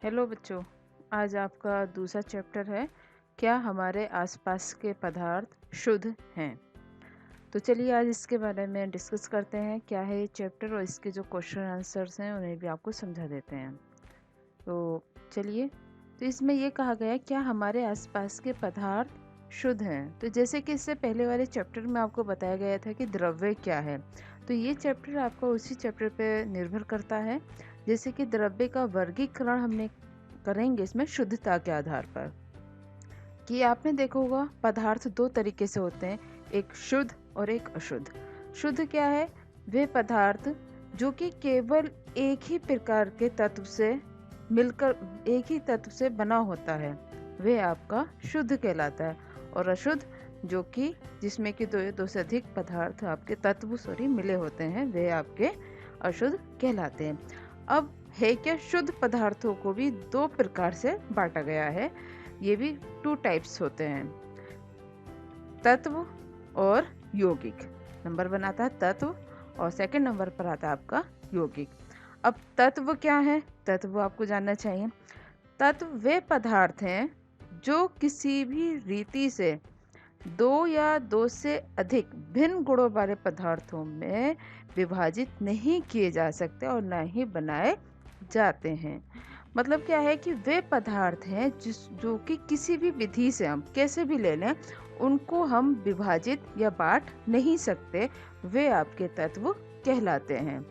Hello बच्चों। आज आपका दूसरा चैप्टर है, क्या हमारे आसपास के पदार्थ शुद्ध हैं। तो चलिए आज इसके बारे में डिस्कस करते हैं, क्या है ये चैप्टर, और इसके जो क्वेश्चन आंसर्स हैं उन्हें भी आपको समझा देते हैं। तो चलिए, तो इसमें ये कहा गया है, क्या हमारे आसपास के पदार्थ शुद्ध हैं। तो जैसे कि इससे पहले वाले चैप्टर में आपको बताया गया था कि द्रव्य क्या है, तो ये चैप्टर आपका उसी चैप्टर पे निर्भर करता है। जैसे कि द्रव्य का वर्गीकरण हमने करेंगे इसमें शुद्धता के आधार पर, कि आपने देखा होगा पदार्थ दो तरीके से होते हैं, एक शुद्ध और एक अशुद्ध। शुद्ध क्या है? वे पदार्थ जो कि केवल एक ही प्रकार के तत्व से मिलकर एक ही तत्व से बना होता है, वे आपका शुद्ध कहलाता है। और अशुद्ध जो कि जिसमें कि दो से अधिक पदार्थ आपके तत्व मिले होते हैं, वे आपके अशुद्ध कहलाते हैं। अब है क्या, शुद्ध पदार्थों को भी दो प्रकार से बांटा गया है। ये भी 2 टाइप्स होते हैं, तत्व और यौगिक। नंबर बनाता है तत्व और सेकंड नंबर पर आता है आपका यौगिक। अब तत्व क्या है? तत्व आपको जानना चाहिए। तत्व वे पदार्थ हैं जो किसी भी रीति से दो या दो से अधिक भिन्न गुणों वाले पदार्थों में विभाजित नहीं किए जा सकते और न ही बनाए जाते हैं। मतलब क्या है कि वे पदार्थ हैं जो कि किसी भी विधि से हम कैसे भी ले लें, उनको हम विभाजित या बांट नहीं सकते, वे आपके तत्व कहलाते हैं।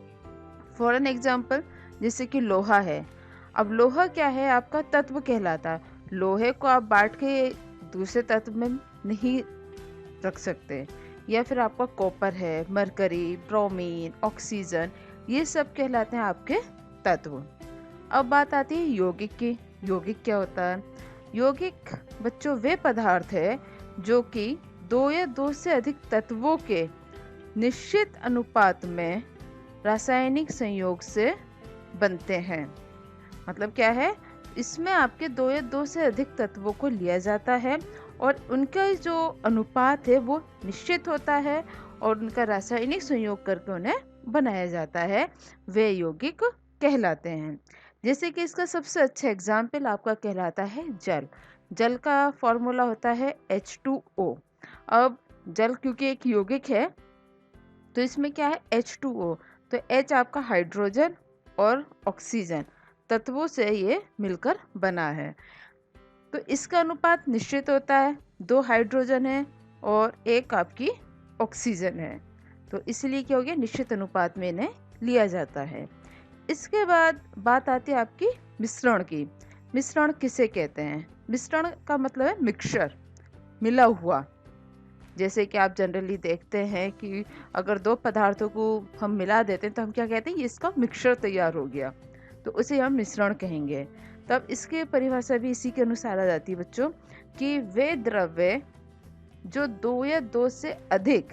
फॉर एन एग्जाम्पल, जैसे कि लोहा है। अब लोहा क्या है? आपका तत्व कहलाता है। लोहे को आप बांट के दूसरे तत्व में नहीं रख सकते। या फिर आपका कॉपर है, मरकरी, ब्रोमीन, ऑक्सीजन, ये सब कहलाते हैं आपके तत्व। अब बात आती है यौगिक की। यौगिक क्या होता है? यौगिक बच्चों वे पदार्थ है जो कि दो या दो से अधिक तत्वों के निश्चित अनुपात में रासायनिक संयोग से बनते हैं। मतलब क्या है, इसमें आपके दो या दो से अधिक तत्वों को लिया जाता है और उनका जो अनुपात है वो निश्चित होता है और उनका रासायनिक संयोग करके उन्हें बनाया जाता है, वे यौगिक कहलाते हैं। जैसे कि इसका सबसे अच्छा एग्जाम्पल आपका कहलाता है जल। जल का फॉर्मूला होता है H2O। अब जल क्योंकि एक यौगिक है तो इसमें क्या है, H2O। तो H आपका हाइड्रोजन और ऑक्सीजन तत्वों से ये मिलकर बना है। तो इसका अनुपात निश्चित होता है, 2 हाइड्रोजन है और 1 आपकी ऑक्सीजन है। तो इसलिए क्या हो गया, निश्चित अनुपात में इन्हें लिया जाता है। इसके बाद बात आती है आपकी मिश्रण की। मिश्रण किसे कहते हैं? मिश्रण का मतलब है मिक्सचर, मिला हुआ। जैसे कि आप जनरली देखते हैं कि अगर दो पदार्थों को हम मिला देते हैं तो हम क्या कहते हैं, ये इसका मिक्सचर तैयार हो गया, तो उसे हम मिश्रण कहेंगे। तब इसकी परिभाषा भी इसी के अनुसार आ जाती है बच्चों, कि वे द्रव्य जो दो या दो से अधिक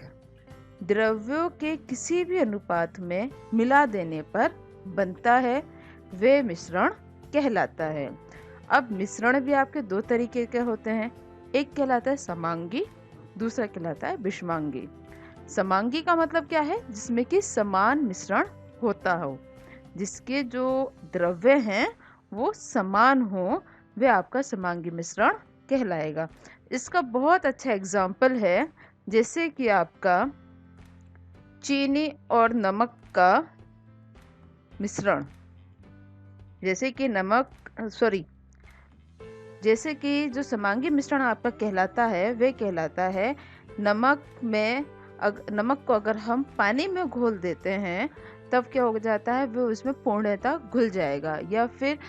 द्रव्यों के किसी भी अनुपात में मिला देने पर बनता है, वे मिश्रण कहलाता है। अब मिश्रण भी आपके दो तरीके के होते हैं, एक कहलाता है समांगी, दूसरा कहलाता है विषमांगी। समांगी का मतलब क्या है? जिसमें कि समान मिश्रण होता हो, जिसके जो द्रव्य हैं वो समान हो, वे आपका समांगी मिश्रण कहलाएगा। इसका बहुत अच्छा एग्जाम्पल है, जैसे कि आपका चीनी और नमक का मिश्रण। जैसे कि जैसे कि जो समांगी मिश्रण आपका कहलाता है, वे कहलाता है नमक को अगर हम पानी में घोल देते हैं तब क्या हो जाता है, वो उसमें पूर्णतः घुल जाएगा। या फिर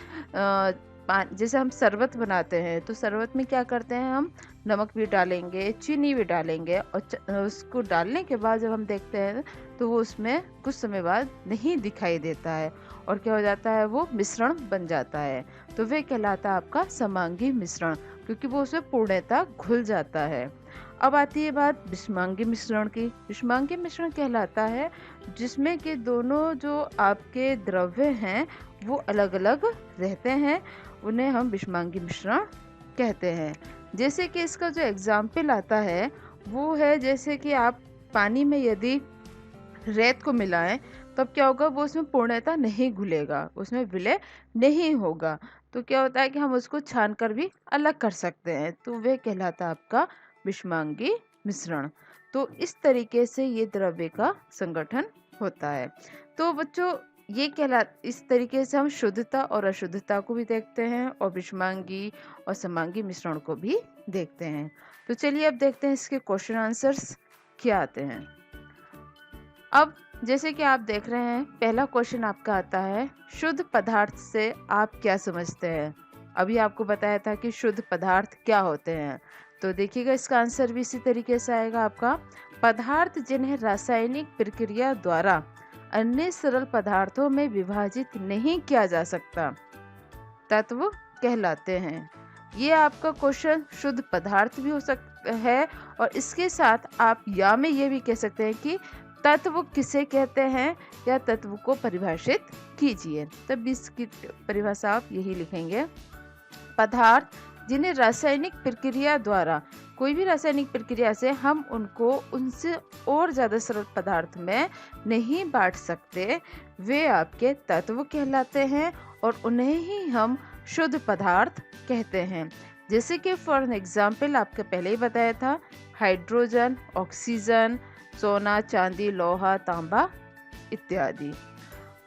जैसे हम शरबत बनाते हैं तो शरबत में क्या करते हैं, हम नमक भी डालेंगे, चीनी भी डालेंगे और उसको डालने के बाद जब हम देखते हैं तो वो उसमें कुछ समय बाद नहीं दिखाई देता है और क्या हो जाता है, वो मिश्रण बन जाता है। तो वे कहलाता है आपका समांगी मिश्रण, क्योंकि वो उसमें पूर्णतः घुल जाता है। अब आती है बात विषमांगी मिश्रण की। विषमांगी मिश्रण कहलाता है जिसमें कि दोनों जो आपके द्रव्य हैं वो अलग अलग रहते हैं, उन्हें हम विषमांगी मिश्रण कहते हैं। जैसे कि इसका जो एग्जाम्पल आता है वो है, जैसे कि आप पानी में यदि रेत को मिलाएं तब क्या होगा, वो उसमें पूर्णतः नहीं घुलेगा, उसमें विलय नहीं होगा। तो क्या होता है कि हम उसको छान कर भी अलग कर सकते हैं, तो वह कहलाता है आपका विषमांगी मिश्रण। तो इस तरीके से ये द्रव्य का संगठन होता है। तो बच्चों ये कहला इस तरीके से हम शुद्धता और अशुद्धता को भी देखते हैं और विषमांगी और समांगी मिश्रण को भी देखते हैं। तो चलिए अब देखते हैं इसके क्वेश्चन आंसर्स क्या आते हैं। अब जैसे कि आप देख रहे हैं, पहला क्वेश्चन आपका आता है, शुद्ध पदार्थ से आप क्या समझते हैं। अभी आपको बताया था कि शुद्ध पदार्थ क्या होते हैं, तो देखिएगा इसका आंसर भी इसी तरीके से आएगा आपका, पदार्थ जिन्हें रासायनिक प्रक्रिया द्वारा अन्य सरल पदार्थों में विभाजित नहीं किया जा सकता तत्व कहलाते हैं। ये आपका क्वेश्चन शुद्ध पदार्थ भी हो सकता है, और इसके साथ आप या में ये भी कह सकते हैं कि तत्व किसे कहते हैं, या तत्व को परिभाषित कीजिए। तब इसकी परिभाषा आप यही लिखेंगे, पदार्थ जिन्हें रासायनिक प्रक्रिया द्वारा, कोई भी रासायनिक प्रक्रिया से हम उनको उनसे और ज़्यादा सरल पदार्थ में नहीं बांट सकते, वे आपके तत्व कहलाते हैं और उन्हें ही हम शुद्ध पदार्थ कहते हैं। जैसे कि फॉर एग्जाम्पल आपके पहले ही बताया था, हाइड्रोजन, ऑक्सीजन, सोना, चांदी, लोहा, तांबा इत्यादि।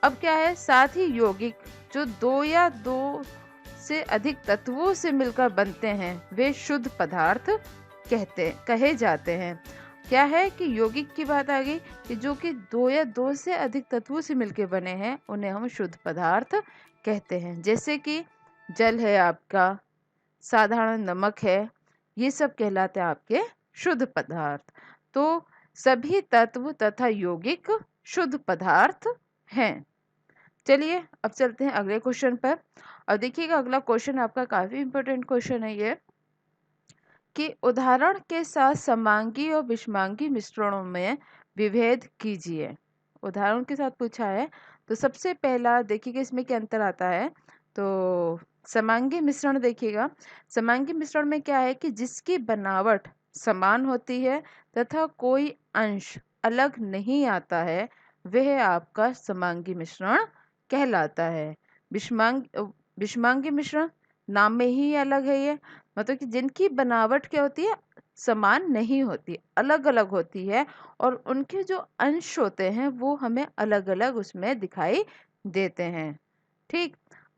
अब क्या है, साथ ही यौगिक जो दो या दो से अधिक तत्वों से मिलकर बनते हैं, वे शुद्ध पदार्थ कहे जाते हैं। क्या है कि यौगिक की बात आ गई कि जो कि दो या दो से अधिक तत्वों से मिलकर बने हैं, उन्हें हम शुद्ध पदार्थ कहते हैं। जैसे कि जल है आपका, साधारण नमक है, ये सब कहलाते हैं आपके शुद्ध पदार्थ। तो सभी तत्व तथा यौगिक शुद्ध पदार्थ हैं। चलिए अब चलते हैं अगले क्वेश्चन पर। और देखिएगा अगला क्वेश्चन आपका काफी इंपॉर्टेंट क्वेश्चन है ये, कि उदाहरण के साथ समांगी और विषमांगी मिश्रणों में विभेद कीजिए। उदाहरण के साथ पूछा है, तो सबसे पहला देखिएगा इसमें क्या अंतर आता है। तो समांगी मिश्रण देखिएगा, समांगी मिश्रण में क्या है कि जिसकी बनावट समान होती है तथा कोई अंश अलग नहीं आता है, वह आपका समांगी मिश्रण कहलाता है। विषमांगी मिश्रण नाम में ही अलग है ये, मतलब कि जिनकी बनावट क्या होती है, समान नहीं होती, अलग अलग होती है, और उनके जो अंश होते हैं वो हमें अलग अलग उसमें दिखाई देते हैं। ठीक,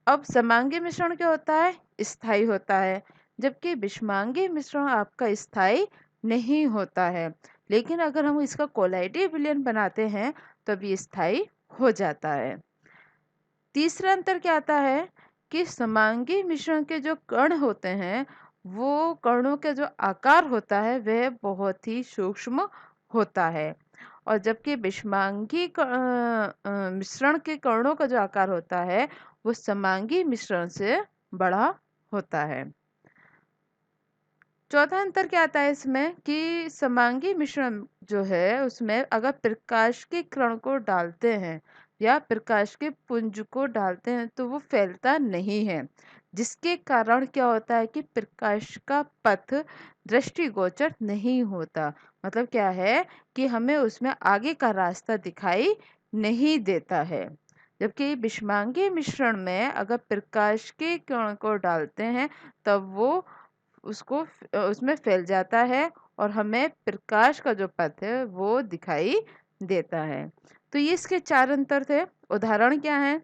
अब समांगी मिश्रण क्या होता है, स्थायी होता है, जबकि विषमांगी मिश्रण आपका स्थायी नहीं होता है, लेकिन अगर हम इसका कोलाइडी विलयन बनाते हैं तब ये स्थायी हो जाता है। तीसरा अंतर क्या आता है कि समांगी मिश्रण के जो कण होते हैं, वो कणों के जो आकार होता है वह बहुत ही सूक्ष्म होता है, और जबकि विषमांगी मिश्रण के कणों का जो आकार होता है वो समांगी मिश्रण से बड़ा होता है। चौथा अंतर क्या आता है इसमें कि समांगी मिश्रण जो है उसमें अगर प्रकाश के कण को डालते हैं या प्रकाश के पुंज को डालते हैं तो वो फैलता नहीं है, जिसके कारण क्या होता है कि प्रकाश का पथ दृष्टिगोचर नहीं होता। मतलब क्या है कि हमें उसमें आगे का रास्ता दिखाई नहीं देता है। जबकि विषमांगी मिश्रण में अगर प्रकाश के कण को डालते हैं तब वो उसमें फैल जाता है और हमें प्रकाश का जो पथ है वो दिखाई देता है। तो ये इसके चार अंतर थे। उदाहरण क्या है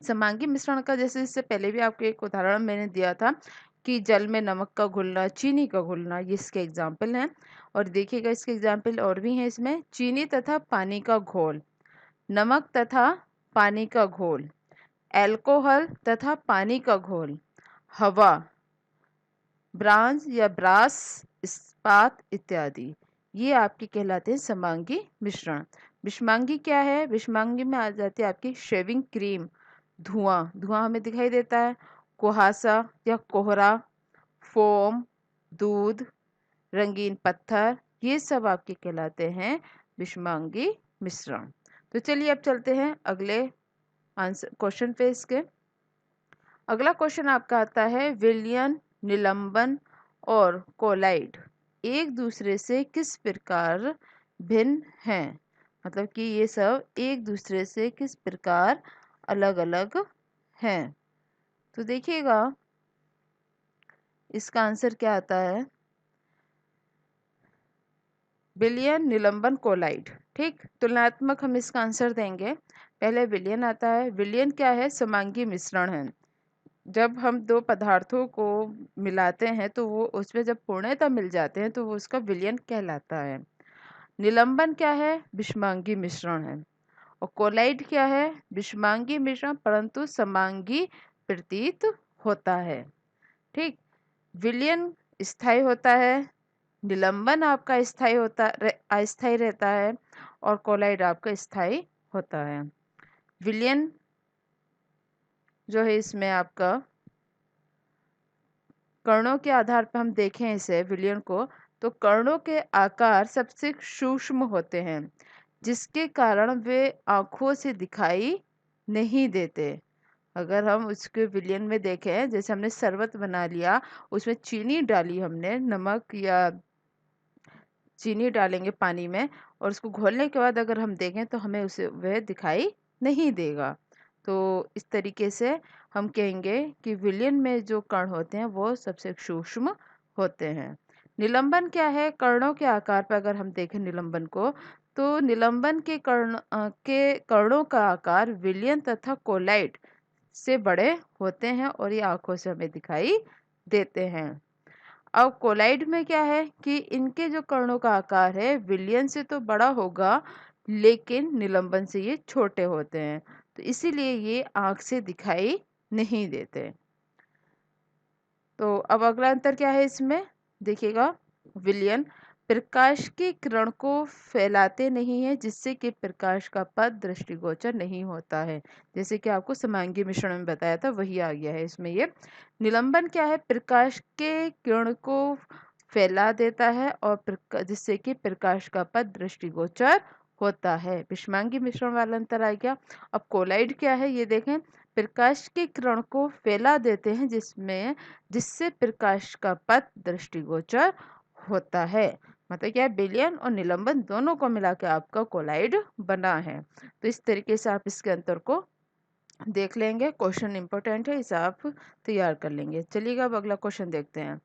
समांगी मिश्रण का, जैसे इससे पहले भी आपको एक उदाहरण मैंने दिया था कि जल में नमक का घुलना, चीनी का घुलना, ये इसके एग्जाम्पल हैं। और देखिएगा इसके एग्जाम्पल और भी हैं इसमें, चीनी तथा पानी का घोल, नमक तथा पानी का घोल, एल्कोहल तथा पानी का घोल, हवा, ब्रांज या ब्रास, इस्पात इत्यादि, ये आपके कहलाते हैं समांगी मिश्रण। विषमांगी क्या है, विषमांगी में आ जाती है आपकी शेविंग क्रीम, धुआं, धुआं हमें दिखाई देता है, कुहासा या कोहरा, फोम, दूध, रंगीन पत्थर, ये सब आपके कहलाते हैं विषमांगी मिश्रण। तो चलिए अब चलते हैं अगले आंसर क्वेश्चन पे इसके। अगला क्वेश्चन आपका आता है, विलयन, निलंबन और कोलाइड एक दूसरे से किस प्रकार भिन्न हैं। मतलब कि ये सब एक दूसरे से किस प्रकार अलग अलग हैं। तो देखिएगा इसका आंसर क्या आता है, विलयन निलंबन कोलाइड। ठीक, तुलनात्मक हम इसका आंसर देंगे। पहले विलयन आता है। विलयन क्या है, समांगी मिश्रण है। जब हम दो पदार्थों को मिलाते हैं तो वो उसमें जब पूर्णतः मिल जाते हैं तो वो उसका विलयन कहलाता है। निलंबन क्या है, विषमांगी मिश्रण है। और कोलाइड क्या है, विषमांगी मिश्रण परंतु समांगी प्रतीत होता है। ठीक, विलयन स्थायी होता है, निलंबन आपका अस्थायी रहता है और कोलाइड आपका स्थायी होता है। विलयन जो है इसमें आपका कणों के आधार पर हम देखें इसे विलयन को, तो कणों के आकार सबसे सूक्ष्म होते हैं जिसके कारण वे आंखों से दिखाई नहीं देते। अगर हम उसके विलयन में देखें, जैसे हमने शरबत बना लिया, उसमें चीनी डाली, हमने नमक या चीनी डालेंगे पानी में और उसको घोलने के बाद अगर हम देखें तो हमें उसे वह दिखाई नहीं देगा। तो इस तरीके से हम कहेंगे कि विलयन में जो कण होते हैं वो सबसे सूक्ष्म होते हैं। निलंबन क्या है, कर्णों के आकार पर अगर हम देखें निलंबन को, तो निलंबन के कर्णों का आकार विलयन तथा कोलाइड से बड़े होते हैं और ये आंखों से हमें दिखाई देते हैं। अब कोलाइड में क्या है कि इनके जो कर्णों का आकार है विलयन से तो बड़ा होगा लेकिन निलंबन से ये छोटे होते हैं, तो इसीलिए ये आंख से दिखाई नहीं देते। तो अब अगला अंतर क्या है इसमें, देखिएगा विलयन प्रकाश के किरण को फैलाते नहीं है जिससे कि प्रकाश का पथ दृष्टिगोचर नहीं होता है। जैसे कि आपको समांगी मिश्रण में बताया था वही आ गया है इसमें ये। निलंबन क्या है, प्रकाश के किरण को फैला देता है और जिससे कि प्रकाश का पथ दृष्टिगोचर होता है। विषमांगी मिश्रण वाला अंतर आ गया। अब कोलाइड क्या है ये देखें, प्रकाश के किरण को फैला देते हैं जिससे प्रकाश का पथ दृष्टिगोचर होता है। मतलब क्या है, विलयन और निलंबन दोनों को मिला के आपका कोलाइड बना है। तो इस तरीके से आप इसके अंतर को देख लेंगे। क्वेश्चन इंपॉर्टेंट है, इसे आप तैयार कर लेंगे। चलिएगा अब अगला क्वेश्चन देखते हैं।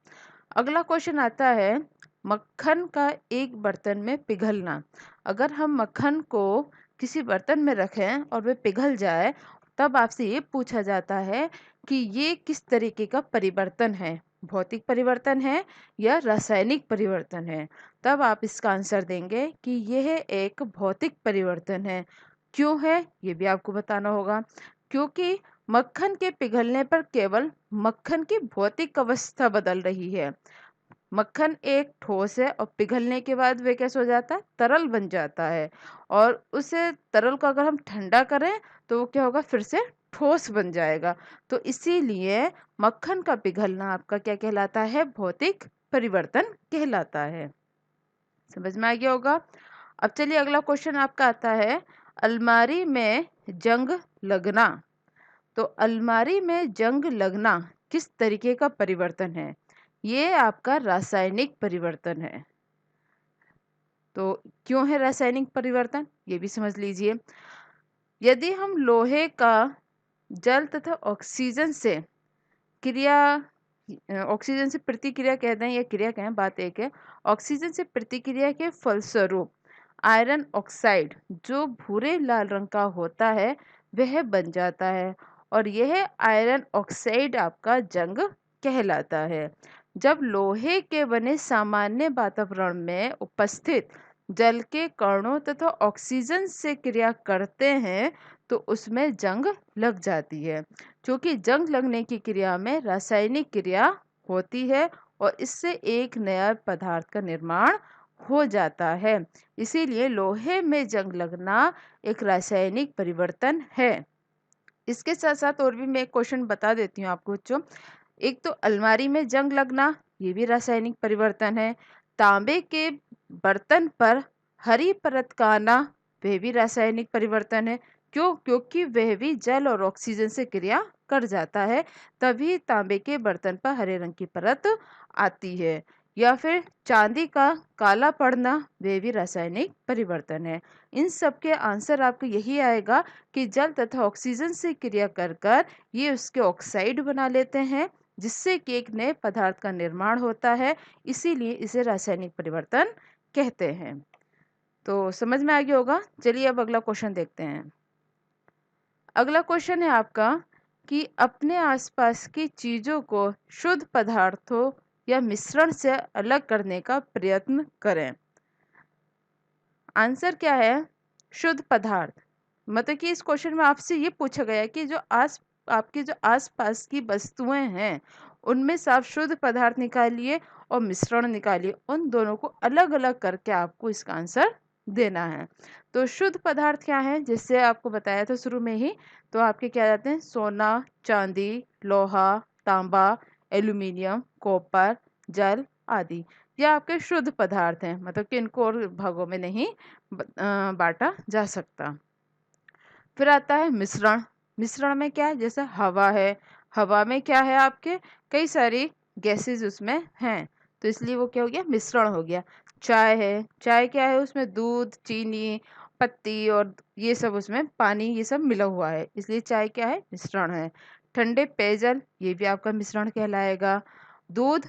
अगला क्वेश्चन आता है, मक्खन का एक बर्तन में पिघलना। अगर हम मक्खन को किसी बर्तन में रखें और वह पिघल जाए तब आपसे ये पूछा जाता है कि ये किस तरीके का परिवर्तन है, भौतिक परिवर्तन है या रासायनिक परिवर्तन है। तब आप इसका आंसर देंगे कि यह एक भौतिक परिवर्तन है। क्यों है ये भी आपको बताना होगा। क्योंकि मक्खन के पिघलने पर केवल मक्खन की भौतिक अवस्था बदल रही है। मक्खन एक ठोस है और पिघलने के बाद वे कैसे हो जाता है, तरल बन जाता है। और उसे तरल को अगर हम ठंडा करें तो वो क्या होगा, फिर से ठोस बन जाएगा। तो इसीलिए मक्खन का पिघलना आपका क्या कहलाता है, भौतिक परिवर्तन कहलाता है। समझ में आ गया होगा। अब चलिए अगला क्वेश्चन आपका आता है, अलमारी में जंग लगना। तो अलमारी में जंग लगना किस तरीके का परिवर्तन है, ये आपका रासायनिक परिवर्तन है। तो क्यों है रासायनिक परिवर्तन ये भी समझ लीजिए। यदि हम लोहे का जल तथा ऑक्सीजन से ऑक्सीजन से प्रतिक्रिया कहते हैं या क्रिया कहें, बात एक है। ऑक्सीजन से प्रतिक्रिया के फलस्वरूप आयरन ऑक्साइड जो भूरे लाल रंग का होता है वह बन जाता है और यह आयरन ऑक्साइड आपका जंग कहलाता है। जब लोहे के बने सामान्य वातावरण में उपस्थित जल के कणों तथा ऑक्सीजन से क्रिया करते हैं तो उसमें जंग लग जाती है। क्योंकि जंग लगने की क्रिया में रासायनिक क्रिया होती है और इससे एक नया पदार्थ का निर्माण हो जाता है। इसीलिए लोहे में जंग लगना एक रासायनिक परिवर्तन है। इसके साथ साथ और भी मैं एक क्वेश्चन बता देती हूँ आपको बच्चों। एक तो अलमारी में जंग लगना ये भी रासायनिक परिवर्तन है। तांबे के बर्तन पर हरी परत का आना वह भी रासायनिक परिवर्तन है। क्यों, क्योंकि वह भी जल और ऑक्सीजन से क्रिया कर जाता है, तभी तांबे के बर्तन पर हरे रंग की परत आती है। या फिर चांदी का काला पड़ना, वे भी रासायनिक परिवर्तन है। इन सब के आंसर आपको यही आएगा कि जल तथा ऑक्सीजन से क्रिया कर कर ये उसके ऑक्साइड बना लेते हैं, जिससे कि एक नए पदार्थ का निर्माण होता है। इसीलिए इसे रासायनिक परिवर्तन कहते हैं। तो समझ में आ गया होगा। चलिए अब अगला क्वेश्चन देखते हैं। अगला क्वेश्चन है आपका कि अपने आसपास की चीजों को शुद्ध पदार्थों या मिश्रण से अलग करने का प्रयत्न करें। आंसर क्या है? शुद्ध पदार्थ। मतलब कि इस क्वेश्चन में आपसे ये पूछा गया है कि आपके जो आसपास की वस्तुएं हैं उनमें से आप शुद्ध पदार्थ निकालिए और मिश्रण निकालिए, उन दोनों को अलग अलग करके आपको इसका आंसर देना है। तो शुद्ध पदार्थ क्या है, जिससे आपको बताया था शुरू में ही, तो आपके क्या जाते हैं? सोना, चांदी, लोहा, तांबा, एल्यूमिनियम, कॉपर, जल आदि। ये आपके शुद्ध पदार्थ हैं, मतलब कि इनको और भागों में नहीं बांटा जा सकता। फिर आता है मिश्रण। मिश्रण में क्या है? जैसे हवा है, हवा में क्या है? आपके कई सारी गैसेस उसमें हैं, तो इसलिए वो क्या हो गया? मिश्रण हो गया। चाय है, चाय क्या है? उसमें दूध, चीनी, पत्ती और ये सब, उसमें पानी, ये सब मिला हुआ है, इसलिए चाय क्या है? मिश्रण है। ठंडे पेयजल, ये भी आपका मिश्रण कहलाएगा। दूध,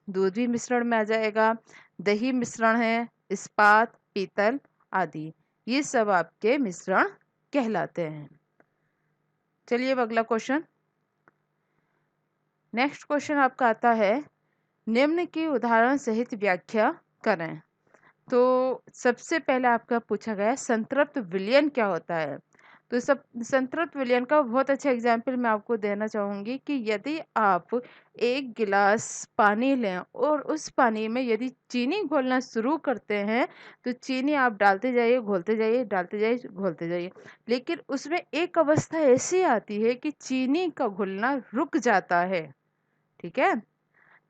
दूध भी मिश्रण में आ जाएगा। दही मिश्रण है। इस्पात, पीतल आदि, ये सब आपके मिश्रण कहलाते हैं। चलिए अब अगला क्वेश्चन। नेक्स्ट क्वेश्चन आपका आता है, निम्न की उदाहरण सहित व्याख्या करें। तो सबसे पहले आपका पूछा गया संतृप्त विलयन क्या होता है। तो सब संतृप्त विलयन का बहुत अच्छा एग्जाम्पल मैं आपको देना चाहूँगी कि यदि आप एक गिलास पानी लें और उस पानी में यदि चीनी घोलना शुरू करते हैं, तो चीनी आप डालते जाइए, घोलते जाइए, डालते जाइए, घोलते जाइए, लेकिन उसमें एक अवस्था ऐसी आती है कि चीनी का घुलना रुक जाता है। ठीक है,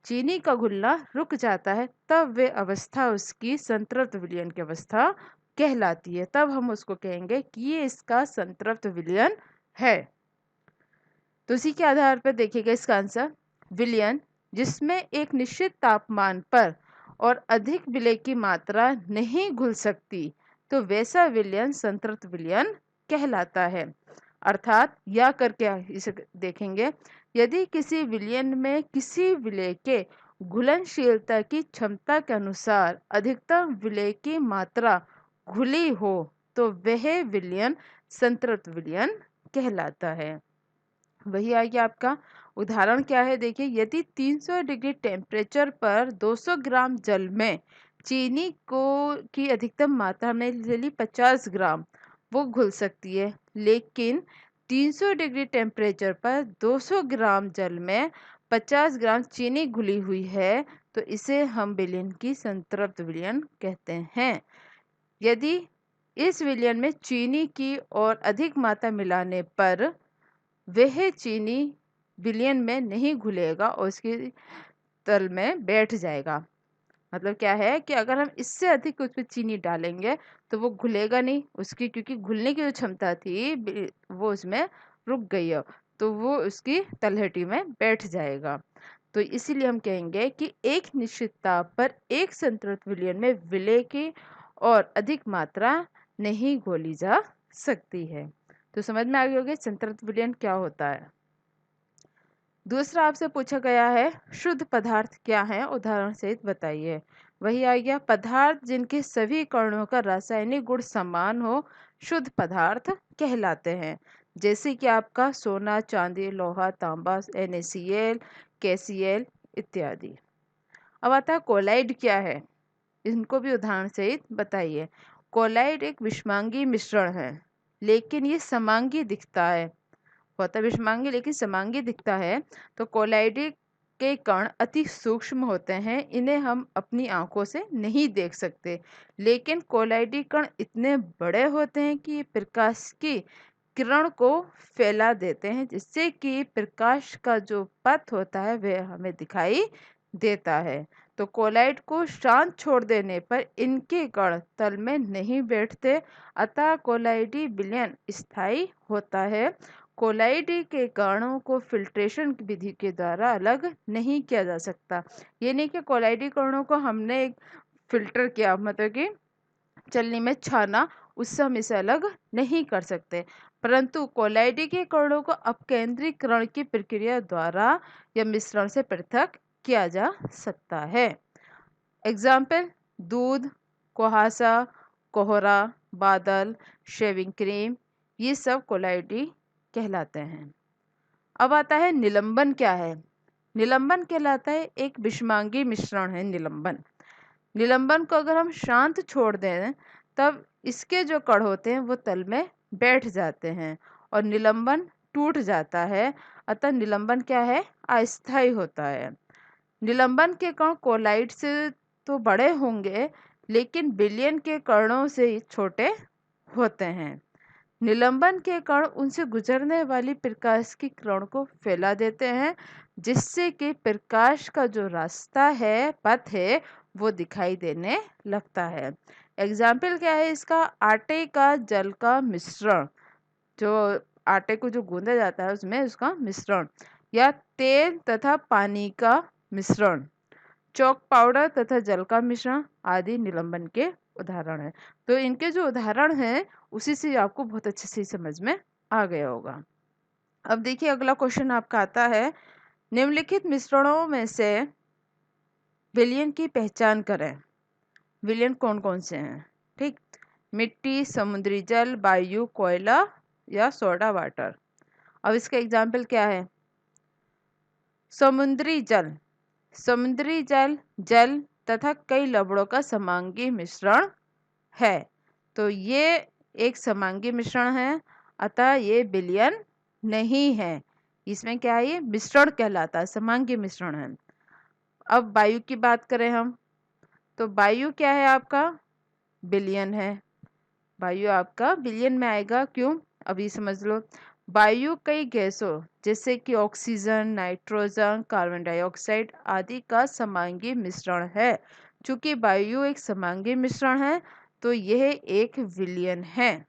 चीनी का घुलना रुक जाता है, तब वे अवस्था उसकी संतृप्त विलयन की अवस्था कहलाती है। तब हम उसको कहेंगे कि ये इसका संतृप्त विलयन है। तो इसी के आधार पर देखिएगा इसका आंसर। विलयन जिसमें एक निश्चित तापमान पर और अधिक विलय की मात्रा नहीं घुल सकती, तो वैसा विलयन संतृप्त विलयन कहलाता है। अर्थात या करके इसे देखेंगे, यदि किसी विलयन में किसी विलय के घुलनशीलता की क्षमता के अनुसार अधिकतम विलय की मात्रा घुली हो, तो वह विलयन संतृप्त विलयन कहलाता है। वही आ गया आपका उदाहरण क्या है, देखिए, यदि 300 डिग्री टेम्परेचर पर 200 ग्राम जल में चीनी को की अधिकतम मात्रा में ली 50 ग्राम, वो घुल सकती है, लेकिन 300 डिग्री टेम्परेचर पर 200 ग्राम जल में 50 ग्राम चीनी घुली हुई है, तो इसे हम विलयन की संतृप्त विलयन कहते हैं। यदि इस विलयन में चीनी की और अधिक मात्रा मिलाने पर वह चीनी विलयन में नहीं घुलेगा और उसके तल में बैठ जाएगा। मतलब क्या है कि अगर हम इससे अधिक उसमें चीनी डालेंगे तो वो घुलेगा नहीं, उसकी क्योंकि घुलने की जो क्षमता थी वो उसमें रुक गई है, तो वो उसकी तलहटी में बैठ जाएगा। तो इसीलिए हम कहेंगे कि एक निश्चित ताप पर एक संतृप्त विलयन में विलय की और अधिक मात्रा नहीं घोली जा सकती है। तो समझ में आ गई होगी संतृप्त विलयन क्या होता है। दूसरा आपसे पूछा गया है शुद्ध पदार्थ क्या है, उदाहरण सहित बताइए। वही आ गया, पदार्थ जिनके सभी कणों का रासायनिक गुण समान हो शुद्ध पदार्थ कहलाते हैं। जैसे कि आपका सोना, चांदी, लोहा, तांबा, NaCl, KCl इत्यादि। अब आता है कोलाइड क्या है, इनको भी उदाहरण सहित बताइए। कोलाइड एक विषमांगी मिश्रण है, लेकिन ये समांगी दिखता है, होता विषमांगी लेकिन समांगी दिखता है। तो कोलाइड के कण अति सूक्ष्म होते हैं, इन्हें हम अपनी आंखों से नहीं देख सकते, लेकिन कोलाइडी कण इतने बड़े होते हैं कि प्रकाश की किरण को फैला देते हैं, जिससे कि प्रकाश का जो पथ होता है वह हमें दिखाई देता है। तो कोलाइड को शांत छोड़ देने पर इनके कण तल में नहीं बैठते, अतः कोलाइडी विलयन स्थायी होता है। कोलाइडी के कणों को फिल्ट्रेशन विधि के द्वारा अलग नहीं किया जा सकता। ये नहीं कि कोलाइडी कणों को हमने एक फिल्टर किया, मतलब कि चलनी में छाना, उससे हम इसे अलग नहीं कर सकते, परंतु कोलाइडी के कणों को अपकेंद्रीकरण की प्रक्रिया द्वारा या मिश्रण से पृथक किया जा सकता है। एग्जाम्पल: दूध, कुहासा, कोहरा, बादल, शेविंग क्रीम, ये सब कोलाइडी कहलाते हैं। अब आता है निलंबन। क्या है? निलंबन कहलाता है एक विषमांगी मिश्रण है निलंबन। निलंबन को अगर हम शांत छोड़ दें तब इसके जो कण होते हैं वो तल में बैठ जाते हैं और निलंबन टूट जाता है। अतः निलंबन क्या है? अस्थायी होता है। निलंबन के कण कोलाइड से तो बड़े होंगे, लेकिन विलयन के कणों से छोटे होते हैं। निलंबन के कण उनसे गुजरने वाली प्रकाश की किरण को फैला देते हैं, जिससे कि प्रकाश का जो रास्ता है, पथ है, वो दिखाई देने लगता है। एग्जाम्पल क्या है इसका? आटे का जल का मिश्रण, जो आटे को जो गूंदा जाता है उसमें उसका मिश्रण, या तेल तथा पानी का मिश्रण, चॉक पाउडर तथा जल का मिश्रण आदि निलंबन के उदाहरण हैं। तो इनके जो उदाहरण हैं उसी से आपको बहुत अच्छे से समझ में आ गया होगा। अब देखिए अगला क्वेश्चन आपका आता है, निम्नलिखित मिश्रणों में से विलयन की पहचान करें। विलयन कौन कौन से हैं? ठीक, मिट्टी, समुद्री जल, वायु, कोयला या सोडा वाटर। अब इसका एग्जाम्पल क्या है? समुद्री जल। समुद्री जल जल तथा कई लवणों का समांगी मिश्रण है। तो ये एक समांगी मिश्रण है, अतः ये विलयन नहीं है। इसमें क्या है? ये मिश्रण कहलाता है, समांगी मिश्रण है। अब वायु की बात करें हम, तो वायु क्या है आपका? विलयन है। वायु आपका विलयन में आएगा। क्यों? अभी समझ लो। वायु कई गैसों जैसे कि ऑक्सीजन, नाइट्रोजन, कार्बन डाइऑक्साइड आदि का समांगी मिश्रण है। चूंकि वायु एक समांगी मिश्रण है तो यह एक विलयन है।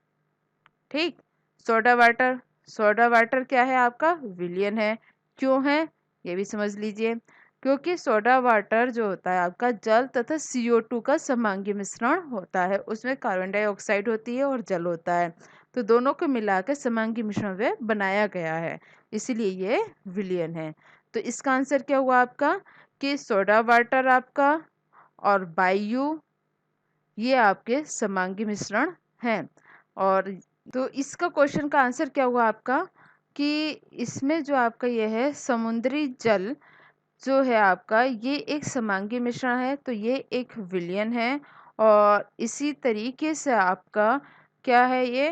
ठीक। Soda water. सोडा वाटर क्या है आपका? विलयन है। क्यों है ये भी समझ लीजिए। क्योंकि सोडा वाटर जो होता है आपका जल तथा CO2 का समांगी मिश्रण होता है। उसमें कार्बन डाइऑक्साइड होती है और जल होता है, तो दोनों को मिलाकर समांगी मिश्रण वे बनाया गया है, इसीलिए ये विलयन है। तो इसका आंसर क्या हुआ आपका कि सोडा वाटर आपका और वायु ये आपके समांगी मिश्रण हैं। और तो इसका क्वेश्चन का आंसर क्या हुआ आपका कि इसमें जो आपका ये है समुद्री जल जो है आपका ये एक समांगी मिश्रण है, तो ये एक विलयन है। और इसी तरीके से आपका क्या है ये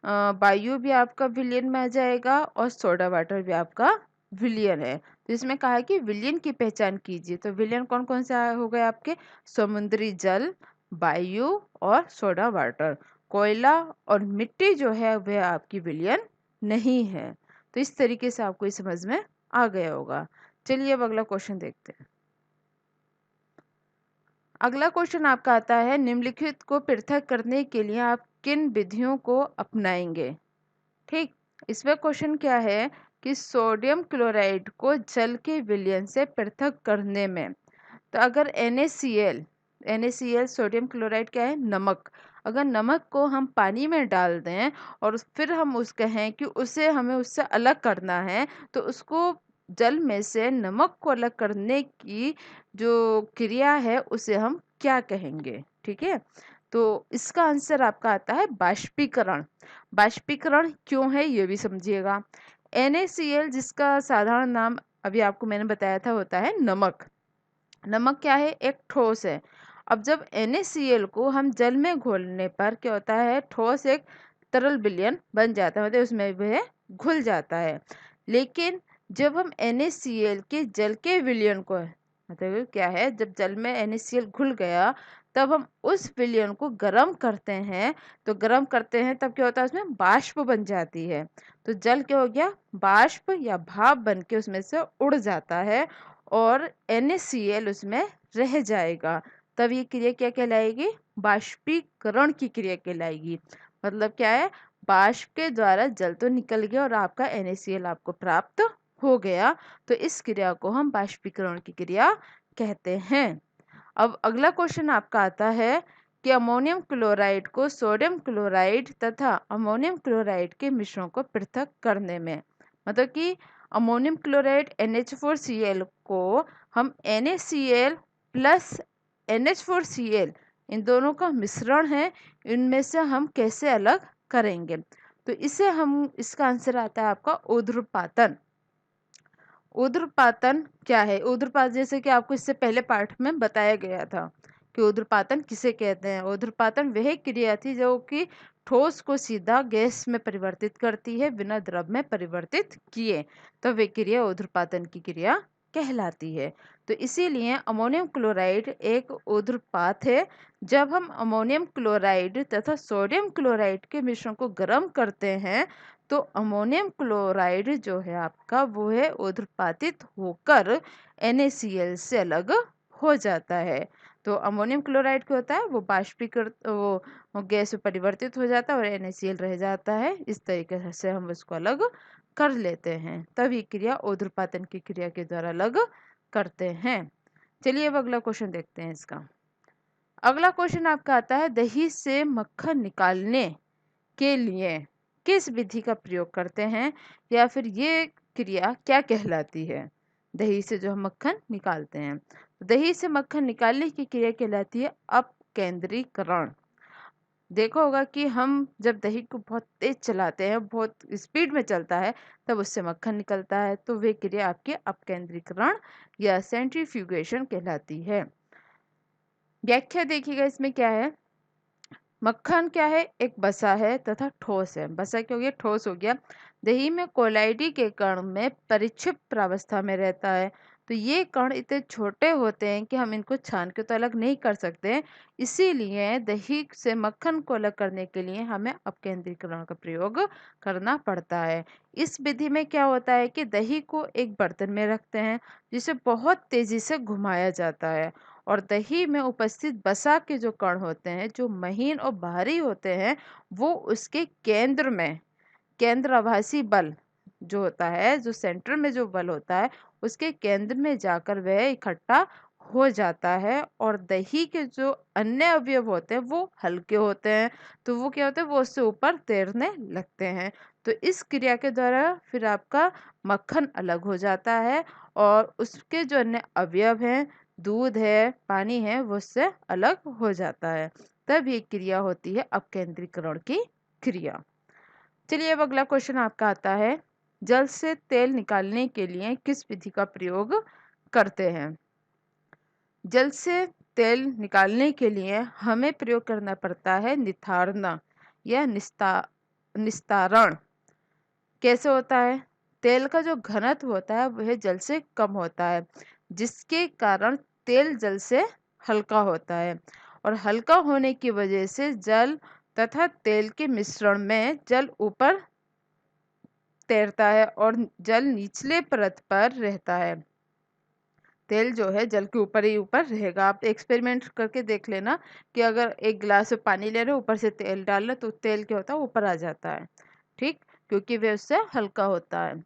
वायु भी आपका विलयन में आ जाएगा और सोडा वाटर भी आपका विलयन है। तो इसमें कहा है कि विलयन की पहचान कीजिए। तो विलयन कौन कौन से हो गए आपके? समुद्री जल, वायु और सोडा वाटर। कोयला और मिट्टी जो है वह आपकी विलयन नहीं है। तो इस तरीके से आपको ये समझ में आ गया होगा। चलिए अब अगला क्वेश्चन देखते हैं। अगला क्वेश्चन आपका आता है, निम्नलिखित को पृथक करने के लिए आप किन विधियों को अपनाएंगे? ठीक। इसमें क्वेश्चन क्या है कि सोडियम क्लोराइड को जल के विलयन से पृथक करने में, तो अगर NaCl सोडियम क्लोराइड क्या है? नमक। अगर नमक को हम पानी में डाल दें और फिर हम उस कहें कि उसे हमें उससे अलग करना है, तो उसको जल में से नमक को अलग करने की जो क्रिया है उसे हम क्या कहेंगे? ठीक है, तो इसका आंसर आपका आता है बाष्पीकरण। बाष्पीकरण क्यों है ये भी समझिएगा। NaCl जिसका साधारण नाम अभी आपको मैंने बताया था होता है नमक। नमक क्या है? एक ठोस है। अब जब NaCl को हम जल में घोलने पर क्या होता है? ठोस एक तरल विलयन बन जाता है, मतलब उसमें वह घुल जाता है। लेकिन जब हम NaCl के जल के विलयन को, मतलब क्या है, जब जल में NaCl घुल गया तब हम उस विलयन को गर्म करते हैं, तो गर्म करते हैं तब क्या होता है? उसमें बाष्प बन जाती है। तो जल क्या हो गया? बाष्प या भाप बन के उसमें से उड़ जाता है और NaCl उसमें रह जाएगा। तब ये क्रिया क्या कहलाएगी? बाष्पीकरण की क्रिया कहलाएगी। मतलब क्या है? बाष्प के द्वारा जल तो निकल गया और आपका NaCl आपको प्राप्त हो गया। तो इस क्रिया को हम बाष्पीकरण की क्रिया कहते हैं। अब अगला क्वेश्चन आपका आता है कि अमोनियम क्लोराइड को सोडियम क्लोराइड तथा अमोनियम क्लोराइड के मिश्रण को पृथक करने में, मतलब कि अमोनियम क्लोराइड NH4Cl को हम NaCl प्लस NH4Cl, इन दोनों का मिश्रण है, इनमें से हम कैसे अलग करेंगे। तो इसे हम, इसका आंसर आता है आपका ऊध्र्वपातन। ऊध्र्वपातन क्या है? ऊध्र्वपातन जैसे कि आपको इससे पहले पाठ में बताया गया था कि ऊध्र्वपातन किसे कहते हैं। ऊध्र्वपातन वह क्रिया थी जो कि ठोस को सीधा गैस में परिवर्तित करती है बिना द्रव में परिवर्तित किए, तो वह क्रिया ऊध्र्वपातन की क्रिया कहलाती है। तो इसीलिए अमोनियम क्लोराइड एक ऊध्र्वपात है। जब हम अमोनियम क्लोराइड तथा सोडियम क्लोराइड के मिश्रण को गर्म करते हैं तो अमोनियम क्लोराइड जो है आपका वो है ऊध्र्वपातित होकर NaCl से अलग हो जाता है। तो अमोनियम क्लोराइड क्या होता है, वो बाष्पीकृत, वो गैस में परिवर्तित हो जाता है और NaCl रह जाता है। इस तरीके से हम उसको अलग कर लेते हैं, तब ये क्रिया ऊध्र्वपातन की क्रिया के द्वारा अलग करते हैं। चलिए अब अगला क्वेश्चन देखते हैं इसका। अगला क्वेश्चन आपका आता है दही से मक्खन निकालने के लिए किस विधि का प्रयोग करते हैं, या फिर ये क्रिया क्या कहलाती है। दही से जो हम मक्खन निकालते हैं, तो दही से मक्खन निकालने की क्रिया कहलाती है अपकेंद्रीकरण। देखा होगा कि हम जब दही को बहुत तेज चलाते हैं, बहुत स्पीड में चलता है, तब उससे मक्खन निकलता है, तो वे क्रिया आपके अपकेंद्रीकरण या सेंट्रीफ्यूगेशन कहलाती है। व्याख्या देखिएगा इसमें क्या है। मक्खन क्या है, एक बसा है तथा ठोस है। बसा क्या हो गया, ठोस हो गया। दही में कोलाइडी के कण में परिक्षिप्त अवस्था में रहता है। तो ये कण इतने छोटे होते हैं कि हम इनको छान के तो अलग नहीं कर सकते। इसीलिए दही से मक्खन को अलग करने के लिए हमें अपकेंद्रीकरण का प्रयोग करना पड़ता है। इस विधि में क्या होता है कि दही को एक बर्तन में रखते हैं जिसे बहुत तेजी से घुमाया जाता है, और दही में उपस्थित बसा के जो कण होते हैं, जो महीन और भारी होते हैं, वो उसके केंद्र में, केंद्र आभासी बल जो होता है, जो सेंटर में जो बल होता है, उसके केंद्र में जाकर वह इकट्ठा हो जाता है, और दही के जो अन्य अवयव होते हैं वो हल्के होते हैं, तो वो क्या होता है, वो उससे ऊपर तैरने लगते हैं। तो इस क्रिया के द्वारा फिर आपका मक्खन अलग हो जाता है, और उसके जो अन्य अवयव हैं, दूध है, पानी है, वो उससे अलग हो जाता है। तब ये क्रिया होती है अपकेंद्रीकरण की क्रिया। चलिए अब अगला क्वेश्चन आपका आता है, जल से तेल निकालने के लिए किस विधि का प्रयोग करते हैं। जल से तेल निकालने के लिए हमें प्रयोग करना पड़ता है निथारना या निस्तारण। कैसे होता है, तेल का जो घनत्व होता है वह जल से कम होता है, जिसके कारण तेल जल से हल्का होता है, और हल्का होने की वजह से जल तथा तेल के मिश्रण में जल ऊपर तैरता है और जल निचले परत पर रहता है। तेल जो है जल के ऊपर ही ऊपर रहेगा। आप एक्सपेरिमेंट करके देख लेना कि अगर एक गिलास में पानी ले रहे हो, ऊपर से तेल डाल रहे, तो तेल क्या होता है, ऊपर आ जाता है। ठीक, क्योंकि वह उससे हल्का होता है।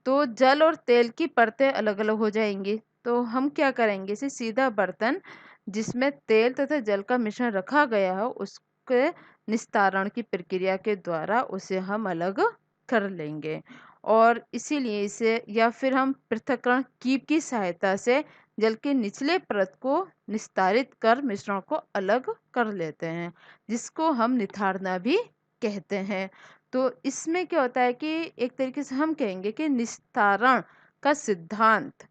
तो जल और तेल की परतें अलग अलग हो जाएंगी। तो हम क्या करेंगे, इसे सीधा बर्तन जिसमें तेल तथा जल का मिश्रण रखा गया है, उसके निस्तारण की प्रक्रिया के द्वारा उसे हम अलग कर लेंगे, और इसीलिए इसे, या फिर हम पृथक्करण कीप की सहायता से जल के निचले परत को निस्तारित कर मिश्रण को अलग कर लेते हैं, जिसको हम निथारना भी कहते हैं। तो इसमें क्या होता है कि एक तरीके से हम कहेंगे कि निस्तारण का सिद्धांत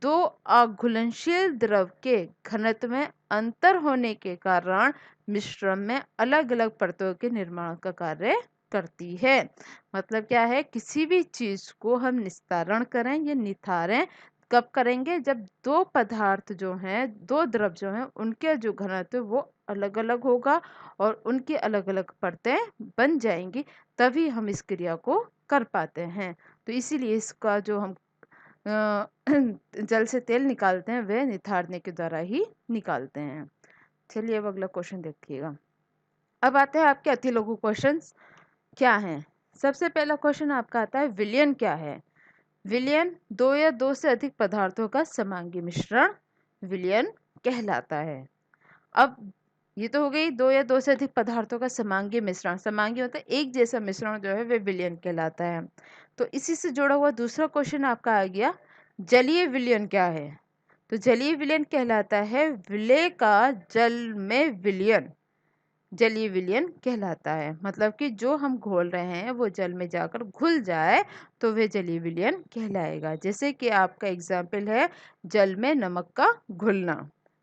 दो अघुलनशील द्रव के घनत्व में अंतर होने के कारण मिश्रण में अलग अलग परतों के निर्माण का कार्य करती है। मतलब क्या है, किसी भी चीज को हम निस्तारण करें या निथारें कब करेंगे, जब दो पदार्थ जो हैं, दो द्रव जो हैं, उनके जो घनत्व वो अलग अलग होगा और उनकी अलग अलग परतें बन जाएंगी, तभी हम इस क्रिया को कर पाते हैं। तो इसीलिए इसका जो हम जल से तेल निकालते हैं वह निथारने के द्वारा ही निकालते हैं। चलिए अब अगला क्वेश्चन देखिएगा। अब आते हैं आपके अति लघु क्वेश्चंस। क्या हैं? सबसे पहला क्वेश्चन आपका आता है विलयन क्या है? विलयन दो या दो से अधिक पदार्थों का समांगी मिश्रण विलयन कहलाता है। अब ये तो हो गई दो या दो से अधिक पदार्थों का समांगी मिश्रण। समांगी होता है एक जैसा मिश्रण जो है वे विलयन कहलाता है। तो इसी से जुड़ा हुआ दूसरा क्वेश्चन आपका आ गया, जलीय विलयन क्या है? तो जलीय विलयन कहलाता है विलय का जल में विलयन। जलीय विलयन कहलाता है, मतलब कि जो हम घोल रहे हैं वो जल में जाकर घुल जाए तो वह जलीय विलयन कहलाएगा। जैसे कि आपका एग्जाम्पल है जल में नमक का घुलना,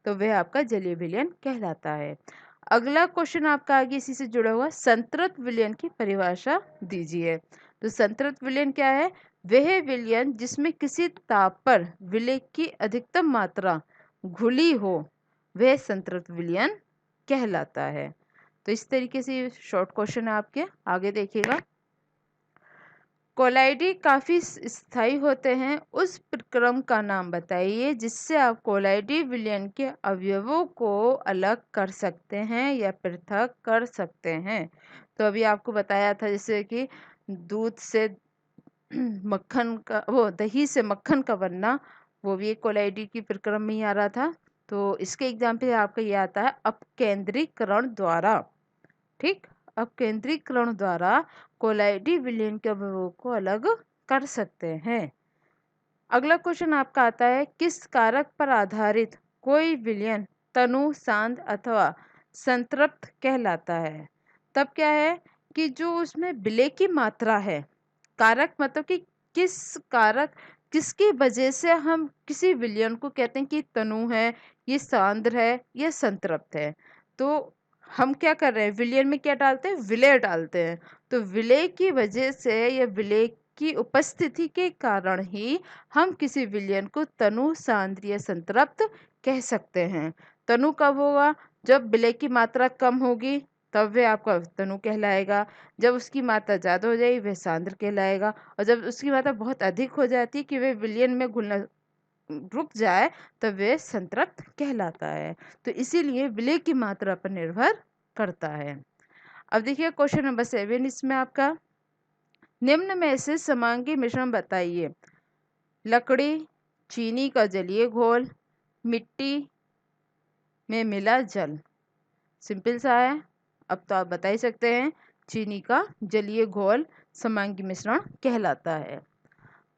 तो वह आपका जलीय विलयन कहलाता है। अगला क्वेश्चन आपका आगे इसी से जुड़ा हुआ, संतृप्त विलयन की परिभाषा दीजिए। तो संतृप्त विलयन क्या है? वह विलयन जिसमें किसी ताप पर विलय की अधिकतम मात्रा घुली हो वह संतृप्त विलयन कहलाता है। तो इस तरीके से ये शॉर्ट क्वेश्चन है आपके। आगे देखिएगा, कोलाइडी काफी स्थायी होते हैं, उस प्रक्रम का नाम बताइए जिससे आप कोलाइडी विलयन के अवयवों को अलग कर सकते हैं या पृथक कर सकते हैं। तो अभी आपको बताया था जैसे कि दूध से मक्खन का, वो दही से मक्खन का बनना, वो भी एक कोलाइडी की प्रक्रम में ही आ रहा था। तो इसके एग्जाम्पल आपका ये आता है अपकेंद्रीकरण द्वारा। ठीक, अपकेंद्रीकरण द्वारा कोलाइडी विलयन के अवयवों को अलग कर सकते हैं। अगला क्वेश्चन आपका आता है, किस कारक पर आधारित कोई विलयन तनु, सांद्र अथवा संतृप्त कहलाता है? तब क्या है कि जो उसमें विलय की मात्रा है, कारक मतलब कि किस कारक, किसकी वजह से हम किसी विलयन को कहते हैं कि तनु है, ये सांद्र है, ये संतृप्त है। तो हम क्या कर रहे हैं, विलयन में क्या डालते हैं? विलय डालते हैं। तो विलय की वजह से या विलय की उपस्थिति के कारण ही हम किसी विलयन को तनु, सांद्र या संतृप्त कह सकते हैं। तनु कब होगा? जब विलय की मात्रा कम होगी तब वह आपका तनु कहलाएगा। जब उसकी मात्रा ज़्यादा हो जाएगी वह सांद्र कहलाएगा। और जब उसकी मात्रा बहुत अधिक हो जाती है कि वह विलयन में घुलना रुक जाए तब वह संतृप्त कहलाता है। तो इसीलिए विलय की मात्रा पर निर्भर करता है। अब देखिए क्वेश्चन नंबर 7 इसमें आपका, निम्न में से समांगी मिश्रण बताइए। लकड़ी, चीनी का जलीय घोल, मिट्टी में मिला जल। सिंपल सा है। अब तो आप बता ही सकते हैं चीनी का जलीय घोल समांगी मिश्रण कहलाता है।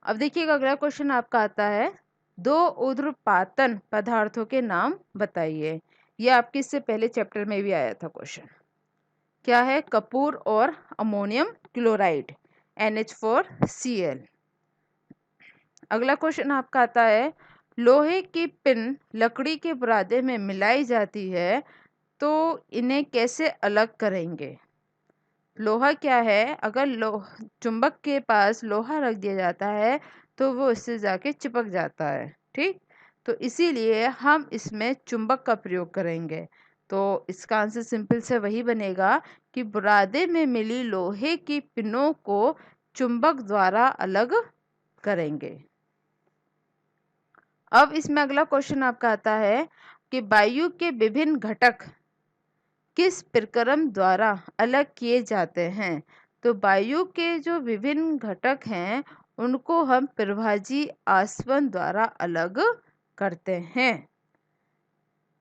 अब देखिएगा अगला क्वेश्चन आपका आता है, दो ऊर्ध्वपातन पदार्थों के नाम बताइए। यह आपके इससे पहले चैप्टर में भी आया था क्वेश्चन। क्या है? कपूर और अमोनियम क्लोराइड NH4Cl। अगला क्वेश्चन आपका आता है, लोहे की पिन लकड़ी के बुरादे में मिलाई जाती है तो इन्हें कैसे अलग करेंगे? लोहा क्या है, अगर चुंबक के पास लोहा रख दिया जाता है तो वो इससे जाके चिपक जाता है। ठीक, तो इसीलिए हम इसमें चुंबक का प्रयोग करेंगे। तो इसका आंसर सिंपल से वही बनेगा कि बुरादे में मिली लोहे की पिनों को चुंबक द्वारा अलग करेंगे। अब इसमें अगला क्वेश्चन आपका आता है कि वायु के विभिन्न घटक किस प्रक्रम द्वारा अलग किए जाते हैं? तो वायु के जो विभिन्न घटक हैं उनको हम प्रभाजी आसवन द्वारा अलग करते हैं।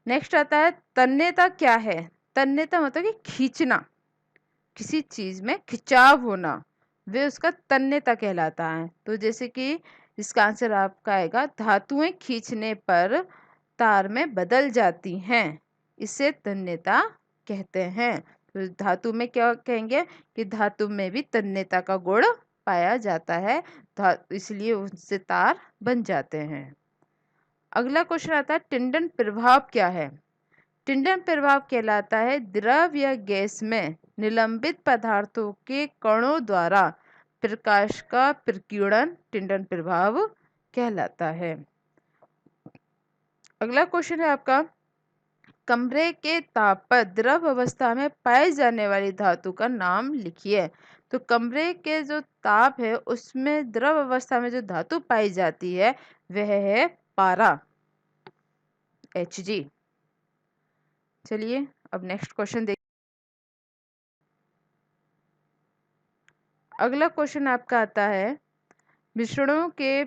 नेक्स्ट आता है, तन्यता क्या है? तन्यता मतलब कि खींचना, किसी चीज में खिंचाव होना, वे उसका तन्यता कहलाता है। तो जैसे कि इसका आंसर आपका आएगा, धातुएं खींचने पर तार में बदल जाती हैं, इसे तन्यता कहते हैं। तो धातु में क्या कहेंगे कि धातु में भी तन्यता का गुण पाया जाता है, इसलिए उससे तार बन जाते हैं। अगला क्वेश्चन आता है, टिंडन प्रभाव क्या है? टिंडन प्रभाव कहलाता है द्रव या गैस में निलंबित पदार्थों के कणों द्वारा प्रकाश का प्रकीर्णन टिंडन प्रभाव कहलाता है। अगला क्वेश्चन है आपका, कमरे के ताप पर द्रव अवस्था में पाई जाने वाली धातु का नाम लिखिए। तो कमरे के जो ताप है उसमें द्रव अवस्था में जो धातु पाई जाती है वह है पारा, Hg। चलिए अब नेक्स्ट क्वेश्चन देखिए। अगला क्वेश्चन आपका आता है, मिश्रणों के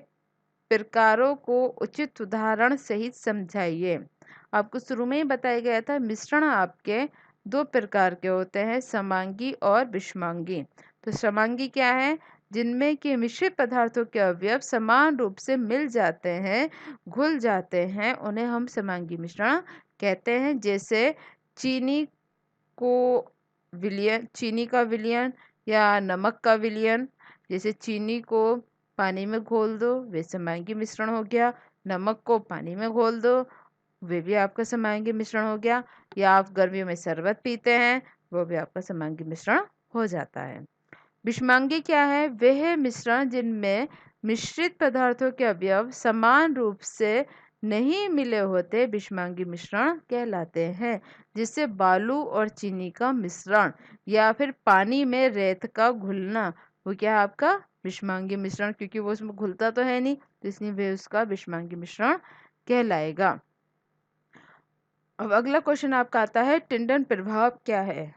प्रकारों को उचित उदाहरण सहित समझाइए। आपको शुरू में ही बताया गया था मिश्रण आपके दो प्रकार के होते हैं, समांगी और विषमांगी। तो समांगी क्या है? जिनमें कि मिश्रित पदार्थों के अवयव समान रूप से मिल जाते हैं, घुल जाते हैं, उन्हें हम समांगी मिश्रण कहते हैं। जैसे चीनी को चीनी का विलयन या नमक का विलयन। जैसे चीनी को पानी में घोल दो, वे समांगी मिश्रण हो गया। नमक को पानी में घोल दो, वे भी आपका समांगी मिश्रण हो गया। या आप गर्मियों में शरबत पीते हैं, वो भी आपका समांगी मिश्रण हो जाता है। विषमांगी क्या है? वह मिश्रण जिनमें मिश्रित पदार्थों के अवयव समान रूप से नहीं मिले होते विषमांगी मिश्रण कहलाते हैं। जिससे बालू और चीनी का मिश्रण या फिर पानी में रेत का घुलना, वो क्या है आपका विषमांगी मिश्रण, क्योंकि वो उसमें घुलता तो है नहीं, तो इसलिए वे उसका विषमांगी मिश्रण कहलाएगा। अब अगला क्वेश्चन आपका आता है, टिंडन प्रभाव क्या है?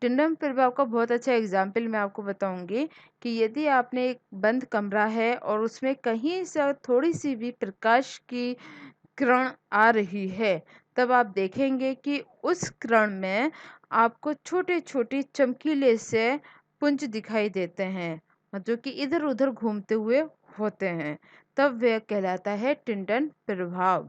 टिंडन प्रभाव का बहुत अच्छा एग्जाम्पल मैं आपको बताऊंगी कि यदि आपने एक बंद कमरा है और उसमें कहीं से थोड़ी सी भी प्रकाश की किरण आ रही है, तब आप देखेंगे कि उस किरण में आपको छोटे छोटे चमकीले से पुंज दिखाई देते हैं, जो कि इधर उधर घूमते हुए होते हैं, तब वह कहलाता है टिंडन प्रभाव।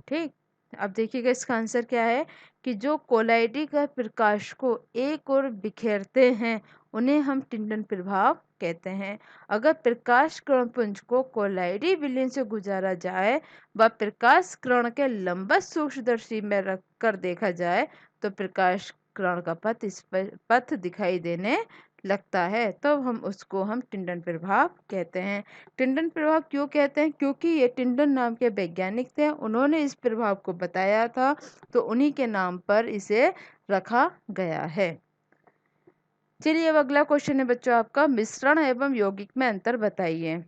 ठीक, अब देखिएगा इसका आंसर क्या है कि जो कोलाइडी का प्रकाश को एक ओर बिखेरते हैं उन्हें हम टिंडन प्रभाव कहते हैं। अगर प्रकाश किरण पुंज को कोलाइडी विलयन से गुजारा जाए व प्रकाश किरण के लंबवत सूक्ष्मदर्शी में रखकर देखा जाए तो प्रकाश किरण का पथ दिखाई देने लगता है, तब हम टिंडन प्रभाव कहते हैं। टिंडन प्रभाव क्यों कहते हैं? क्योंकि ये टिंडन नाम के वैज्ञानिक थे, उन्होंने इस प्रभाव को बताया था, तो उन्हीं के नाम पर इसे रखा गया है। चलिए अब अगला क्वेश्चन है बच्चों आपका, मिश्रण एवं यौगिक में अंतर बताइए।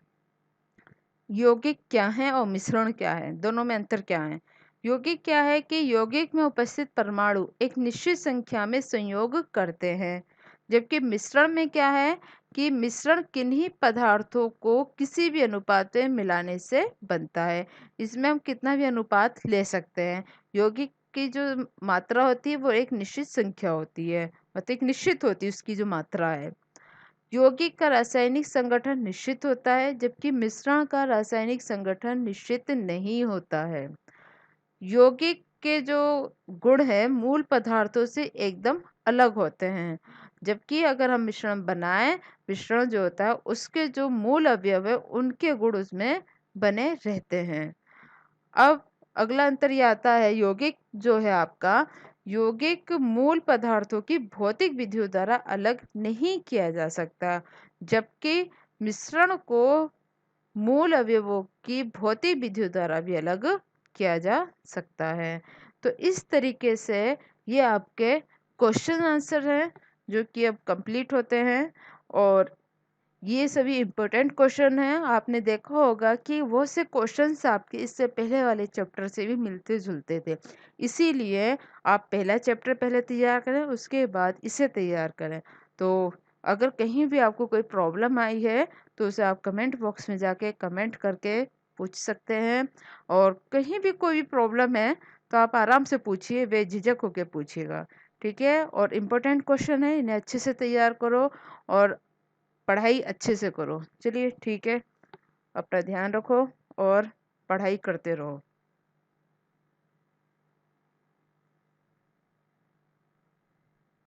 यौगिक क्या है और मिश्रण क्या है, दोनों में अंतर क्या है? यौगिक क्या है कि यौगिक में उपस्थित परमाणु एक निश्चित संख्या में संयोग करते हैं, जबकि मिश्रण में क्या है कि मिश्रण किन्हीं पदार्थों को किसी भी अनुपात में मिलाने से बनता है। इसमें हम कितना भी अनुपात ले सकते हैं। यौगिक की जो मात्रा होती है वो एक निश्चित संख्या होती है, मतलब एक निश्चित होती है उसकी जो मात्रा है। यौगिक का रासायनिक संगठन निश्चित होता है, जबकि मिश्रण का रासायनिक संगठन निश्चित नहीं होता है। यौगिक के जो गुण है मूल पदार्थों से एकदम अलग होते हैं, जबकि अगर हम मिश्रण बनाएं, मिश्रण जो होता है उसके जो मूल अवयव है उनके गुण उसमें बने रहते हैं। अब अगला अंतर ये आता है, यौगिक जो है आपका, यौगिक मूल पदार्थों की भौतिक विधियों द्वारा अलग नहीं किया जा सकता, जबकि मिश्रण को मूल अवयवों की भौतिक विधियों द्वारा भी अलग किया जा सकता है। तो इस तरीके से ये आपके क्वेश्चन आंसर हैं जो कि अब कंप्लीट होते हैं, और ये सभी इम्पोर्टेंट क्वेश्चन हैं। आपने देखा होगा कि वो से क्वेश्चंस आपके इससे पहले वाले चैप्टर से भी मिलते जुलते थे, इसीलिए आप पहला चैप्टर पहले तैयार करें, उसके बाद इसे तैयार करें। तो अगर कहीं भी आपको कोई प्रॉब्लम आई है तो उसे आप कमेंट बॉक्स में जाके कमेंट करके पूछ सकते हैं, और कहीं भी कोई भी प्रॉब्लम है तो आप आराम से पूछिए, बेझिझक होकर पूछिएगा। ठीक है, और इम्पोर्टेंट क्वेश्चन है, इन्हें अच्छे से तैयार करो और पढ़ाई अच्छे से करो। चलिए ठीक है, अपना ध्यान रखो और पढ़ाई करते रहो।